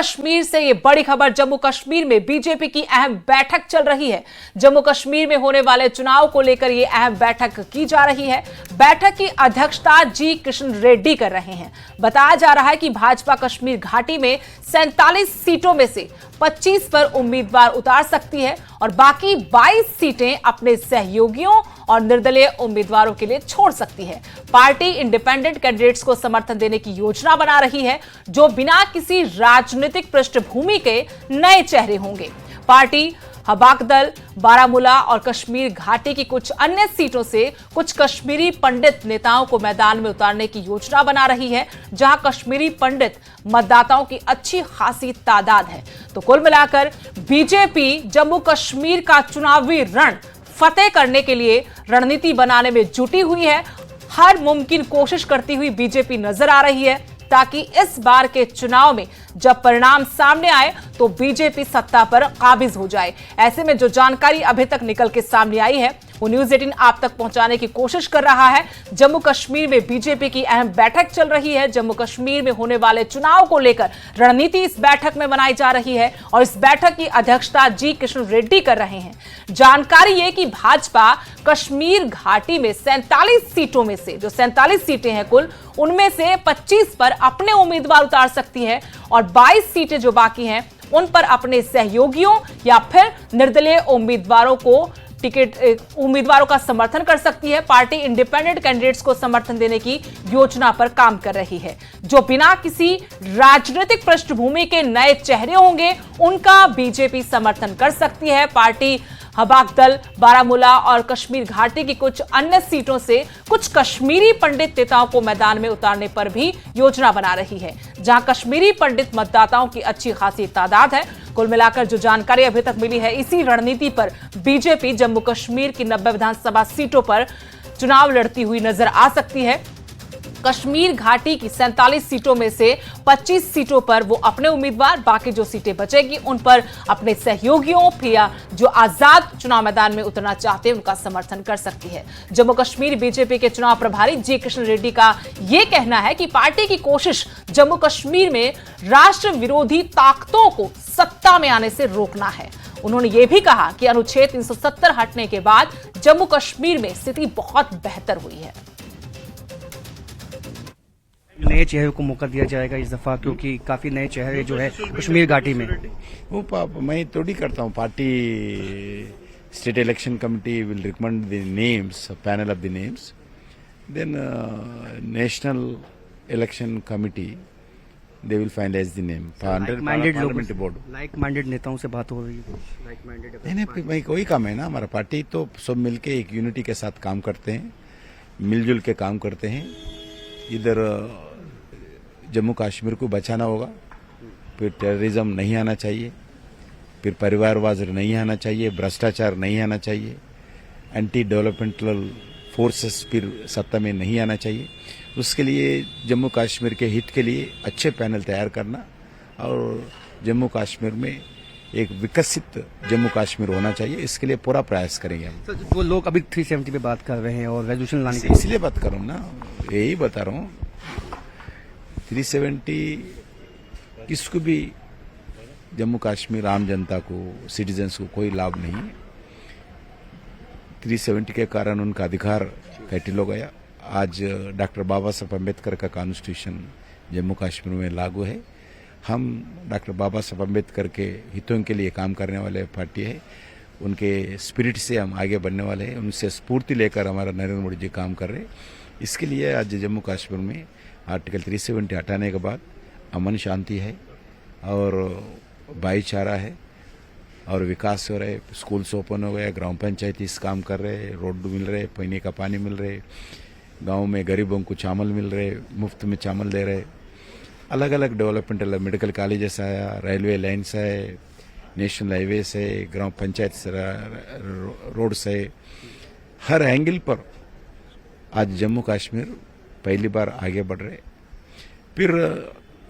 कश्मीर से ये बड़ी खबर। जम्मू कश्मीर में बीजेपी की अहम बैठक चल रही है। जम्मू कश्मीर में होने वाले चुनाव को लेकर ये अहम बैठक की जा रही है। बैठक की अध्यक्षता जी किशन रेड्डी कर रहे हैं। बताया जा रहा है कि भाजपा कश्मीर घाटी में 47 सीटों में से 25 पर उम्मीदवार उतार सकती है और बाकी 22 सीटें अपने सहयोगियों और निर्दलीय उम्मीदवारों के लिए छोड़ सकती है। पार्टी इंडिपेंडेंट कैंडिडेट्स को समर्थन देने की योजना बना रही है, जो बिना किसी राजनीतिक पृष्ठभूमि के नए चेहरे होंगे। पार्टी हबाकदल, बारामूला और कश्मीर घाटी की कुछ अन्य सीटों से कुछ कश्मीरी पंडित नेताओं को मैदान में उतारने की योजना बना रही है, जहां कश्मीरी पंडित मतदाताओं की अच्छी खासी तादाद है। तो कुल मिलाकर बीजेपी जम्मू कश्मीर का चुनावी रण फतेह करने के लिए रणनीति बनाने में जुटी हुई है। हर मुमकिन कोशिश करती हुई बीजेपी नजर आ रही है, ताकि इस बार के चुनाव में जब परिणाम सामने आए तो बीजेपी सत्ता पर काबिज हो जाए। ऐसे में जो जानकारी अभी तक निकल के सामने आई है वो न्यूज़ 18 आप तक पहुंचाने की कोशिश कर रहा है। जम्मू कश्मीर में बीजेपी की अहम बैठक चल रही है। जम्मू कश्मीर में होने वाले चुनाव को लेकर रणनीति इस बैठक में बनाई जा रही है और इस बैठक की अध्यक्षता जी किशन रेड्डी कर रहे हैं। जानकारी ये कि भाजपा कश्मीर घाटी में 47 सीटों में से, जो 47 सीटें हैं कुल, उनमें से 25 पर अपने उम्मीदवार उतार सकती है और 22 सीटें जो बाकी हैं उन पर अपने सहयोगियों या फिर निर्दलीय उम्मीदवारों का समर्थन कर सकती है। पार्टी इंडिपेंडेंट कैंडिडेट्स को समर्थन देने की योजना पर काम कर रही है, जो बिना किसी राजनीतिक पृष्ठभूमि के नए चेहरे होंगे उनका बीजेपी समर्थन कर सकती है। पार्टी हबाकदल, बारामूला और कश्मीर घाटी की कुछ अन्य सीटों से कुछ कश्मीरी पंडित नेताओं को मैदान में उतारने पर भी योजना बना रही है, जहां कश्मीरी पंडित मतदाताओं की अच्छी खासी तादाद है। कुल मिलाकर जो जानकारी अभी तक मिली है, इसी रणनीति पर बीजेपी जम्मू कश्मीर की 90 विधानसभा सीटों पर चुनाव लड़ती हुई नजर आ सकती है। कश्मीर घाटी की 47 सीटों में से 25 सीटों पर वो अपने उम्मीदवार, बाकी जो सीटें बचेगी उन पर अपने सहयोगियों या जो आजाद चुनाव मैदान में उतरना चाहते हैं उनका समर्थन कर सकती है। जम्मू कश्मीर बीजेपी के चुनाव प्रभारी जी किशन रेड्डी का यह कहना है कि पार्टी की कोशिश जम्मू कश्मीर में राष्ट्र विरोधी ताकतों को सत्ता में आने से रोकना है। उन्होंने यह भी कहा कि अनुच्छेद 370 हटने के बाद जम्मू कश्मीर में स्थिति बहुत बेहतर हुई है। नए चेहरे को मौका दिया जाएगा इस दफा, क्योंकि काफी नए चेहरे जो है कश्मीर घाटी में। वो मैं थोड़ी करता हूँ। Party state election committee will recommend the names, panel of the names, then national election committee they will finalise the name. Parliamentary board like minded नेताओं से बात हो रही है। लाइक माइंडेड नहीं, कोई काम है ना। हमारा पार्टी तो सब मिलके एक यूनिटी के साथ काम करते हैं, मिलजुल के काम करते हैं। इधर जम्मू कश्मीर को बचाना होगा, फिर टेररिज्म नहीं आना चाहिए, फिर परिवारवाद नहीं आना चाहिए, भ्रष्टाचार नहीं आना चाहिए, एंटी डेवलपमेंटल फोर्सेस फिर सत्ता में नहीं आना चाहिए। उसके लिए जम्मू कश्मीर के हित के लिए अच्छे पैनल तैयार करना और जम्मू कश्मीर में एक विकसित जम्मू कश्मीर होना चाहिए, इसके लिए पूरा प्रयास करेंगे हम। सर, वो लोग अभी 370 पे बात कर रहे हैं और रेजोल्यूशन लाने के इसलिए बात कर रहा हूँ ना, यही बता रहा हूँ। 370 किसको भी, जम्मू कश्मीर आम जनता को, सिटीजन्स को कोई लाभ नहीं है। 370 के कारण उनका अधिकार कैटिल हो गया। आज डॉक्टर बाबा साहब अम्बेडकर का कॉन्स्टिट्यूशन जम्मू कश्मीर में लागू है। हम डॉक्टर बाबा साहब अम्बेडकर के हितों के लिए काम करने वाले पार्टी है। उनके स्पिरिट से हम आगे बढ़ने वाले हैं, उनसे स्फूर्ति लेकर हमारा नरेंद्र मोदी जी काम कर रहे हैं। इसके लिए आज जम्मू कश्मीर में आर्टिकल 370 हटाने के बाद अमन शांति है और भाईचारा है और विकास हो रहा है। स्कूल्स ओपन हो गए, ग्राम पंचायत इस काम कर रहे हैं, रोड मिल रहे, पीने का पानी मिल रहे, गाँव में गरीबों को चावल मिल रहे, मुफ्त में चावल दे रहे, अलग अलग डेवलपमेंट, मेडिकल कॉलेजेस आया, रेलवे लाइन्स है, नेशनल हाईवेज है, ग्राम पंचायत रोड्स है। हर एंगल पर आज जम्मू कश्मीर पहली बार आगे बढ़ रहे। फिर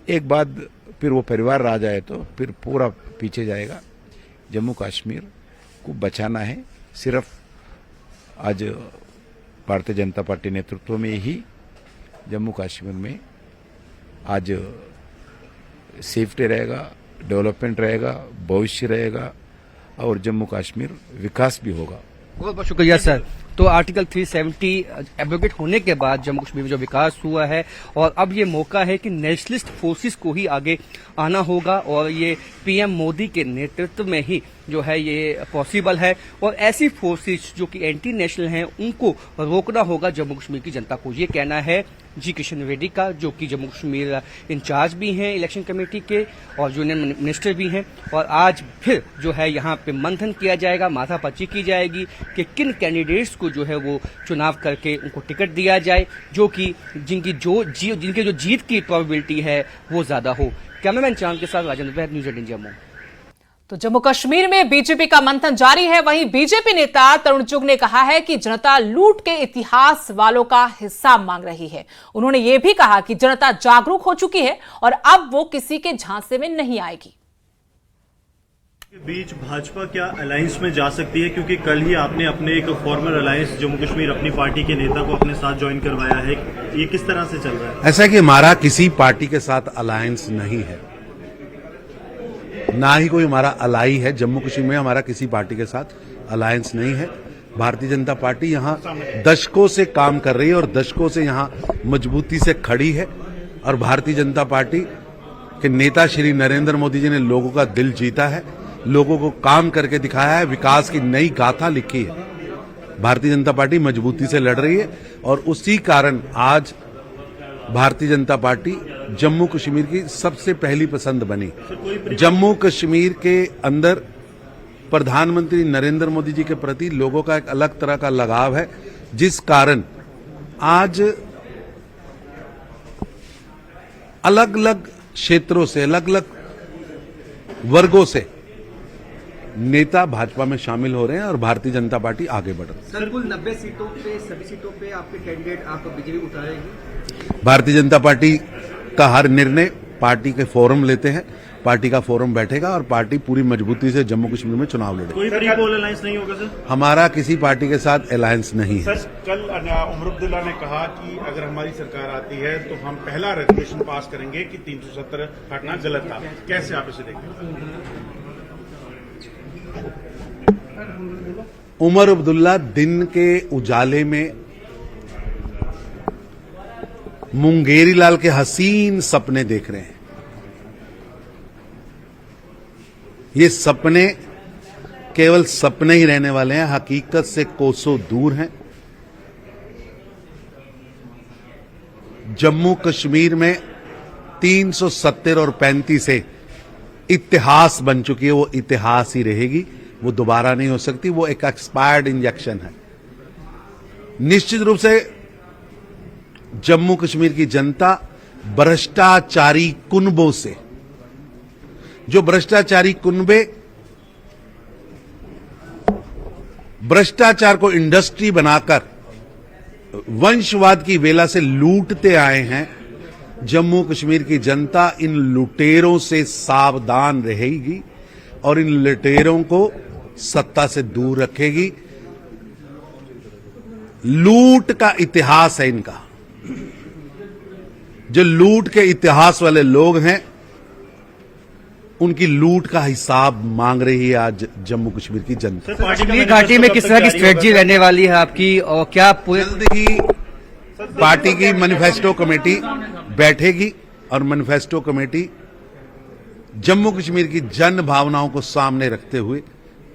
एक बाद फिर वो परिवार आ जाए तो फिर पूरा पीछे जाएगा। जम्मू कश्मीर को बचाना है। सिर्फ आज भारतीय जनता पार्टी नेतृत्व में ही जम्मू कश्मीर में आज सेफ्टी रहेगा, डेवलपमेंट रहेगा, भविष्य रहेगा और जम्मू कश्मीर विकास भी होगा। बहुत बहुत शुक्रिया सर। तो आर्टिकल 370 एब्रोगेट होने के बाद जम्मू कश्मीर में जो विकास हुआ है और अब ये मौका है कि नेशनलिस्ट फोर्सेस को ही आगे आना होगा और ये पीएम मोदी के नेतृत्व में ही जो है ये पॉसिबल है और ऐसी फोर्सेस जो कि एंटी नेशनल हैं उनको रोकना होगा जम्मू कश्मीर की जनता को। ये कहना है जी किशन रेड्डी का, जो कि जम्मू कश्मीर इंचार्ज भी हैं इलेक्शन कमेटी के और यूनियन मिनिस्टर भी हैं। और आज फिर जो है यहाँ पे मंथन किया जाएगा, माथापच्ची की जाएगी कि किन कैंडिडेट्स को जो है वो चुनाव करके उनको टिकट दिया जाए जो कि जिनके जो जीत की प्रोबेबिलिटी है वो ज्यादा हो। कैमरामैन चांद के साथ राजेंद्र वैद, न्यूज़ 18 जम्मू। तो जम्मू कश्मीर में बीजेपी का मंथन जारी है। वहीं बीजेपी नेता तरुण चुग ने कहा है कि जनता लूट के इतिहास वालों का हिसाब मांग रही है। उन्होंने ये भी कहा कि जनता जागरूक हो चुकी है और अब वो किसी के झांसे में नहीं आएगी। बीच भाजपा क्या अलायंस में जा सकती है, क्योंकि कल ही आपने अपने एक फॉर्मर अलायंस जम्मू कश्मीर अपनी पार्टी के नेता को अपने साथ ज्वाइन करवाया है, ये किस तरह से चल रहा है? ऐसा कि हमारा किसी पार्टी के साथ अलायंस नहीं है, ना ही कोई हमारा अलाई है। जम्मू कश्मीर में हमारा किसी पार्टी के साथ अलायंस नहीं है। भारतीय जनता पार्टी यहाँ दशकों से काम कर रही है और दशकों से यहाँ मजबूती से खड़ी है और भारतीय जनता पार्टी के नेता श्री नरेंद्र मोदी जी ने लोगों का दिल जीता है, लोगों को काम करके दिखाया है, विकास की नई गाथा लिखी है। भारतीय जनता पार्टी मजबूती से लड़ रही है और उसी कारण आज भारतीय जनता पार्टी जम्मू कश्मीर की सबसे पहली पसंद बनी। जम्मू कश्मीर के अंदर प्रधानमंत्री नरेंद्र मोदी जी के प्रति लोगों का एक अलग तरह का लगाव है, जिस कारण आज अलग अलग क्षेत्रों से, अलग अलग वर्गों से नेता भाजपा में शामिल हो रहे हैं और भारतीय जनता पार्टी आगे बढ़ रही है। सर, कुल 90 सीटों पे, सभी सीटों पे आपके कैंडिडेट आप बीजेपी उतारेगी? भारतीय जनता पार्टी का हर निर्णय पार्टी के फोरम लेते हैं, पार्टी का फोरम बैठेगा और पार्टी पूरी मजबूती से जम्मू कश्मीर में चुनाव लड़ेगी। कोई प्री पोल अलायंस नहीं होगा सर? हमारा किसी पार्टी के साथ अलायंस नहीं है। सर, कल उमर अब्दुल्ला ने कहा कि अगर हमारी सरकार आती है तो हम पहला रेजोल्यूशन पास करेंगे कि 370 हटना गलत था। कैसे आप इसे देखते हैं? उमर अब्दुल्ला दिन के उजाले में मुंगेरी लाल के हसीन सपने देख रहे हैं। ये सपने केवल सपने ही रहने वाले हैं, हकीकत से कोसों दूर हैं। जम्मू कश्मीर में 370 और 35 से इतिहास बन चुकी है, वो इतिहास ही रहेगी, वो दोबारा नहीं हो सकती। वो एक एक्सपायर्ड इंजेक्शन है। निश्चित रूप से जम्मू कश्मीर की जनता भ्रष्टाचारी कुनबों से, जो भ्रष्टाचारी कुनबे भ्रष्टाचार को इंडस्ट्री बनाकर वंशवाद की वेला से लूटते आए हैं, जम्मू कश्मीर की जनता इन लुटेरों से सावधान रहेगी और इन लुटेरों को सत्ता से दूर रखेगी। लूट का इतिहास है इनका। जो लूट के इतिहास वाले लोग हैं, उनकी लूट का हिसाब मांग रही है आज जम्मू कश्मीर की जनता। कश्मीर घाटी में किस तरह की स्ट्रेटजी रहने वाली है आपकी और क्या जल्द ही पार्टी की मैनिफेस्टो कमेटी बैठेगी और मैनिफेस्टो कमेटी जम्मू कश्मीर की जन भावनाओं को सामने रखते हुए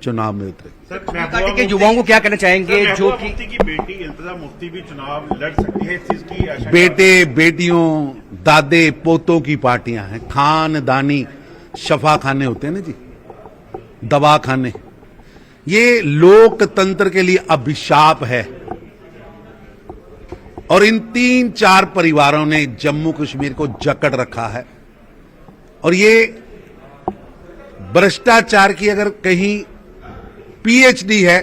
चुनाव में उतरे। पार्टी के युवाओं को क्या कहना चाहेंगे जो कि मुफ्ती की बेटी इल्तिजा मुफ्ती भी चुनाव लड़ सकती है, इस चीज की आशंका? बेटे बेटियों दादे पोतों की पार्टियां हैं। खानदानी शफा खाने होते हैं ना जी, दवा खाने। ये लोकतंत्र के लिए अभिशाप है और इन 3-4 परिवारों ने जम्मू कश्मीर को जकड़ रखा है। और ये भ्रष्टाचार की अगर कहीं पीएचडी है,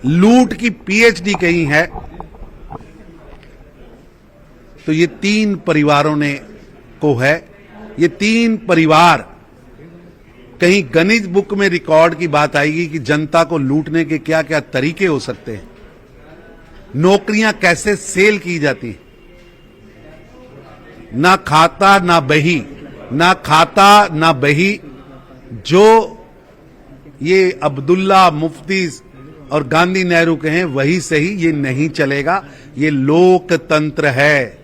लूट की पीएचडी कहीं है, तो ये 3 परिवारों ने को है। ये 3 परिवार, कहीं गणित बुक में रिकॉर्ड की बात आएगी कि जनता को लूटने के क्या क्या तरीके हो सकते हैं, नौकरियां कैसे सेल की जाती, ना खाता ना बही, ना खाता ना बही। जो ये अब्दुल्ला, मुफ्ती और गांधी नेहरू कहें वही सही, ये नहीं चलेगा। ये लोकतंत्र है।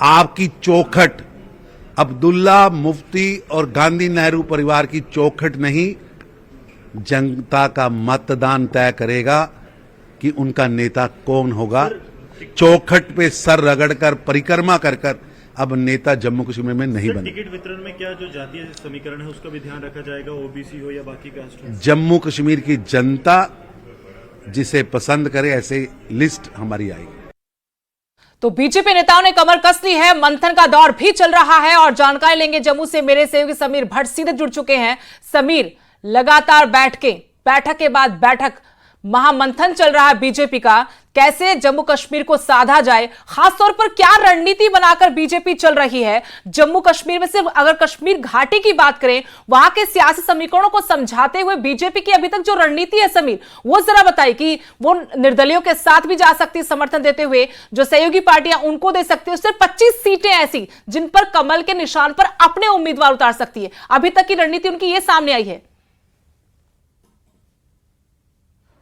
आपकी चौखट अब्दुल्ला, मुफ्ती और गांधी नेहरू परिवार की चौखट नहीं, जनता का मतदान तय करेगा कि उनका नेता कौन होगा। चौखट पे सर रगड़कर परिक्रमा कर कर अब नेता जम्मू कश्मीर में नहीं बने। टिकट वितरण में क्या जो जातीय समीकरण है उसका भी ध्यान रखा जाएगा, ओबीसी हो या बाकी कास्ट हो? जम्मू कश्मीर की जनता जिसे पसंद करे ऐसे लिस्ट हमारी आएगी। तो बीजेपी नेताओं ने कमर कस ली है, मंथन का दौर भी चल रहा है और जानकारी लेंगे जम्मू से मेरे सहयोगी समीर भट्ट सीधे जुड़ चुके हैं। समीर, लगातार बैठक के बाद बैठक, महामंथन चल रहा है बीजेपी का, कैसे जम्मू कश्मीर को साधा जाए, खासतौर पर क्या रणनीति बनाकर बीजेपी चल रही है जम्मू कश्मीर में। सिर्फ अगर कश्मीर घाटी की बात करें, वहां के सियासी समीकरणों को समझाते हुए बीजेपी की अभी तक जो रणनीति है समीर, वो जरा बताइए कि वो निर्दलियों के साथ भी जा सकती है समर्थन देते हुए, जो सहयोगी पार्टियां उनको दे सकती है, सिर्फ 25 सीटें ऐसी जिन पर कमल के निशान पर अपने उम्मीदवार उतार सकती है, अभी तक की रणनीति उनकी ये सामने आई है।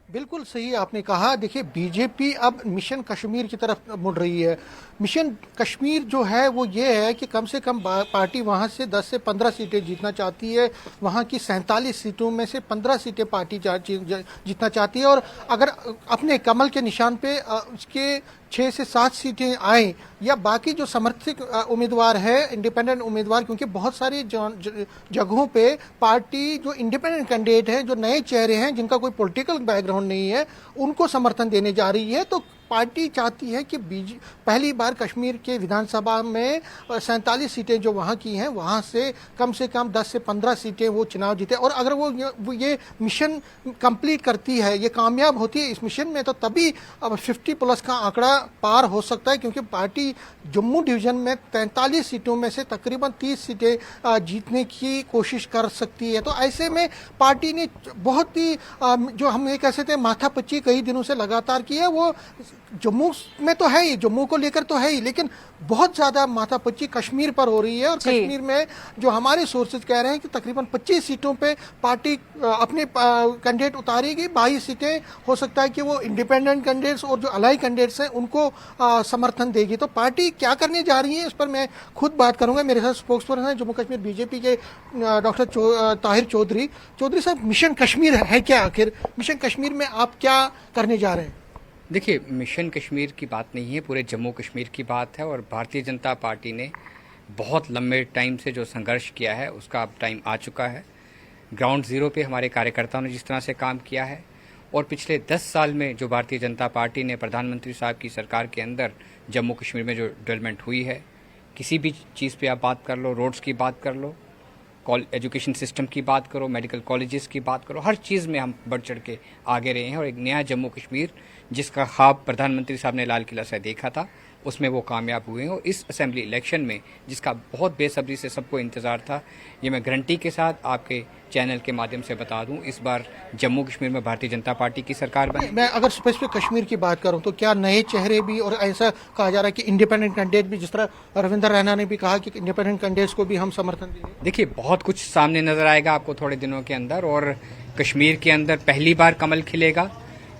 बिल्कुल सही आपने कहा। देखिए, बीजेपी अब मिशन कश्मीर की तरफ मुड़ रही है। मिशन कश्मीर जो है वो ये है कि कम से कम पार्टी वहाँ से 10 से 15 सीटें जीतना चाहती है। वहाँ की 47 सीटों में से 15 सीटें पार्टी जीतना चाहती है, और अगर अपने कमल के निशान पे उसके 6 से 7 सीटें आए, या बाकी जो समर्थित उम्मीदवार है, इंडिपेंडेंट उम्मीदवार, क्योंकि बहुत सारी जगहों पे पार्टी जो इंडिपेंडेंट कैंडिडेट है, जो नए चेहरे हैं जिनका कोई पॉलिटिकल बैकग्राउंड नहीं है, उनको समर्थन देने जा रही है। तो पार्टी चाहती है कि पहली बार कश्मीर के विधानसभा में 47 सीटें जो वहाँ की हैं, वहाँ से कम 10 से 15 सीटें वो चुनाव जीते। और अगर वो ये मिशन कंप्लीट करती है, ये कामयाब होती है इस मिशन में, तो तभी अब 50+ का आंकड़ा पार हो सकता है, क्योंकि पार्टी जम्मू डिवीजन में 43 सीटों में से तकरीबन 30 सीटें जीतने की कोशिश कर सकती है। तो ऐसे में पार्टी ने बहुत ही जो हम ये कह सकते हैं माथापच्ची कई दिनों से लगातार की है। वो जम्मू में तो है ही, जम्मू को लेकर तो है ही, लेकिन बहुत ज्यादा माथापच्ची कश्मीर पर हो रही है। और कश्मीर में जो हमारे सोर्सेज कह रहे हैं कि तकरीबन 25 सीटों पे पार्टी अपने कैंडिडेट उतारेगी, 22 सीटें हो सकता है कि वो इंडिपेंडेंट कैंडिडेट्स और जो अलाई कैंडिडेट्स हैं उनको समर्थन देगी। तो पार्टी क्या करने जा रही है इस पर मैं खुद बात करूंगा। मेरे साथ स्पोक्सपर्सन है जम्मू कश्मीर बीजेपी के डॉक्टर ताहिर चौधरी। चौधरी साहब, मिशन कश्मीर है क्या आखिर? मिशन कश्मीर में आप क्या करने जा रहे हैं? देखिए, मिशन कश्मीर की बात नहीं है, पूरे जम्मू कश्मीर की बात है। और भारतीय जनता पार्टी ने बहुत लंबे टाइम से जो संघर्ष किया है उसका अब टाइम आ चुका है। ग्राउंड ज़ीरो पे हमारे कार्यकर्ताओं ने जिस तरह से काम किया है, और पिछले 10 साल में जो भारतीय जनता पार्टी ने प्रधानमंत्री साहब की सरकार के अंदर जम्मू कश्मीर में जो डेवलपमेंट हुई है, किसी भी चीज़ पे आप बात कर लो, रोड्स की बात कर लो, एजुकेशन सिस्टम की बात करो, मेडिकल कॉलेजेस की बात करो, हर चीज़ में हम बढ़ चढ़ के आगे रहे हैं। और एक नया जम्मू कश्मीर जिसका ख्वाब प्रधानमंत्री साहब ने लाल किला से देखा था, उसमें वो कामयाब हुए हैं। और इस असेंबली इलेक्शन में जिसका बहुत बेसब्री से सबको इंतज़ार था, ये मैं गारंटी के साथ आपके चैनल के माध्यम से बता दूं, इस बार जम्मू कश्मीर में भारतीय जनता पार्टी की सरकार बनी। मैं अगर स्पेसिफिक कश्मीर की बात करूं तो क्या नए चेहरे भी, और ऐसा कहा जा रहा है कि इंडिपेंडेंट कैंडिडेट भी, जिस तरह रविंद्र रैना ने भी कहा कि इंडिपेंडेंट कैंडिडेट्स को भी हम समर्थन देंगे। देखिए, बहुत कुछ सामने नजर आएगा आपको थोड़े दिनों के अंदर, और कश्मीर के अंदर पहली बार कमल खिलेगा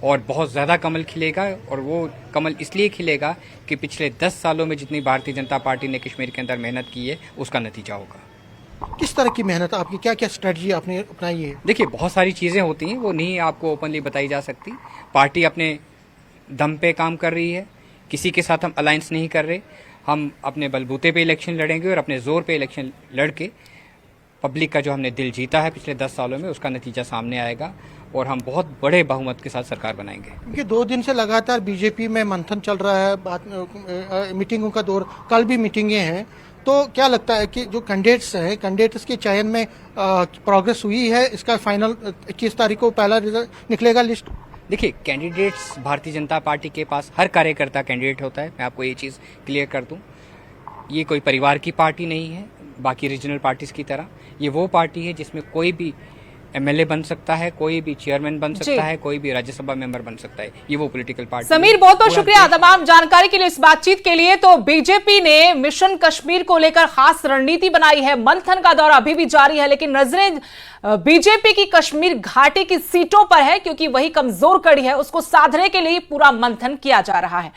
और बहुत ज़्यादा कमल खिलेगा। और वो कमल इसलिए खिलेगा कि पिछले 10 सालों में जितनी भारतीय जनता पार्टी ने कश्मीर के अंदर मेहनत की है उसका नतीजा होगा। किस तरह की मेहनत आपकी, क्या क्या स्ट्रेटजी आपने अपनाई है? देखिए, बहुत सारी चीज़ें होती हैं, वो नहीं आपको ओपनली बताई जा सकती। पार्टी अपने दम पे काम कर रही है, किसी के साथ हम अलायंस नहीं कर रहे। हम अपने बलबूते पे इलेक्शन लड़ेंगे और अपने जोर पे इलेक्शन लड़के पब्लिक का जो हमने दिल जीता है पिछले 10 सालों में, उसका नतीजा सामने आएगा और हम बहुत बड़े बहुमत के साथ सरकार बनाएंगे। क्योंकि 2 दिन से लगातार बीजेपी में मंथन चल रहा है, मीटिंगों का दौर, कल भी मीटिंगें हैं, तो क्या लगता है कि जो कैंडिडेट्स हैं, कैंडिडेट्स के चयन में प्रोग्रेस हुई है? इसका फाइनल 21 तारीख को पहला रिजल्ट निकलेगा, लिस्ट? देखिए, कैंडिडेट्स भारतीय जनता पार्टी के पास हर कार्यकर्ता कैंडिडेट होता है। मैं आपको ये चीज़ क्लियर कर दूं, ये कोई परिवार की पार्टी नहीं है बाकी रीजनल पार्टीज की तरह। ये वो पार्टी है जिसमें कोई भी एमएलए बन सकता है, कोई भी चेयरमैन बन जी। सकता है, कोई भी राज्यसभा मेंबर बन सकता है। ये वो पॉलिटिकल पार्टी समीर, बहुत बहुत शुक्रिया तमाम जानकारी के लिए, इस बातचीत के लिए। तो बीजेपी ने मिशन कश्मीर को लेकर खास रणनीति बनाई है, मंथन का दौर अभी भी जारी है, लेकिन नजरें बीजेपी की कश्मीर घाटी की सीटों पर है, क्योंकि वही कमजोर कड़ी है, उसको साधने के लिए पूरा मंथन किया जा रहा है।